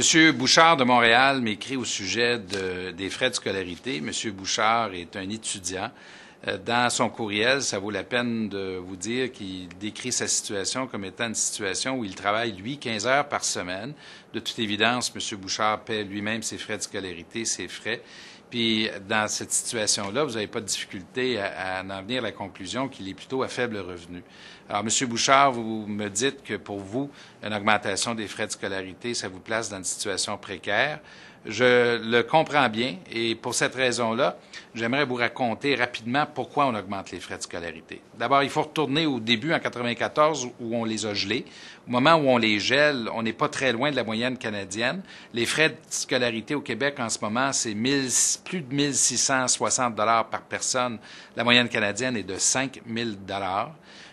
Monsieur Bouchard de Montréal m'écrit au sujet des frais de scolarité. Monsieur Bouchard est un étudiant. Dans son courriel, ça vaut la peine de vous dire qu'il décrit sa situation comme étant une situation où il travaille, lui, 15 heures par semaine. De toute évidence, M. Bouchard paie lui-même ses frais de scolarité, ses frais. Puis, dans cette situation-là, vous n'avez pas de difficulté à en venir à la conclusion qu'il est plutôt à faible revenu. Alors, M. Bouchard, vous me dites que pour vous, une augmentation des frais de scolarité, ça vous place dans une situation précaire. Je le comprends bien et pour cette raison-là, j'aimerais vous raconter rapidement pourquoi on augmente les frais de scolarité. D'abord, il faut retourner au début, en 1994, où on les a gelés. Au moment où on les gèle, on n'est pas très loin de la moyenne canadienne. Les frais de scolarité au Québec en ce moment, c'est plus de 1 660 $ par personne. La moyenne canadienne est de 5 000 $.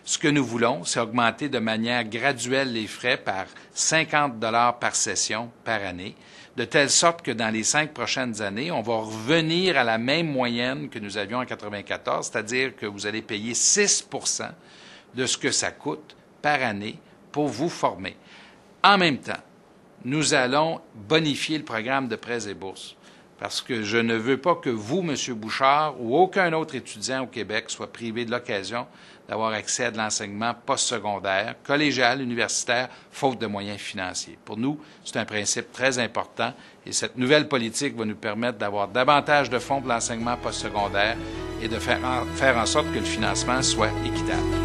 Ce que nous voulons, c'est augmenter de manière graduelle les frais par 50 $ par session par année, de telle sorte que dans les 5 prochaines années, on va revenir à la même moyenne que nous avions en 1994, c'est-à-dire que vous allez payer 6 % de ce que ça coûte par année pour vous former. En même temps, nous allons bonifier le programme de prêts et bourses parce que je ne veux pas que vous, M. Bouchard, ou aucun autre étudiant au Québec soit privé de l'occasion d'avoir accès à de l'enseignement postsecondaire, collégial, universitaire, faute de moyens financiers. Pour nous, c'est un principe très important et cette nouvelle politique va nous permettre d'avoir davantage de fonds pour l'enseignement postsecondaire et de faire en sorte que le financement soit équitable.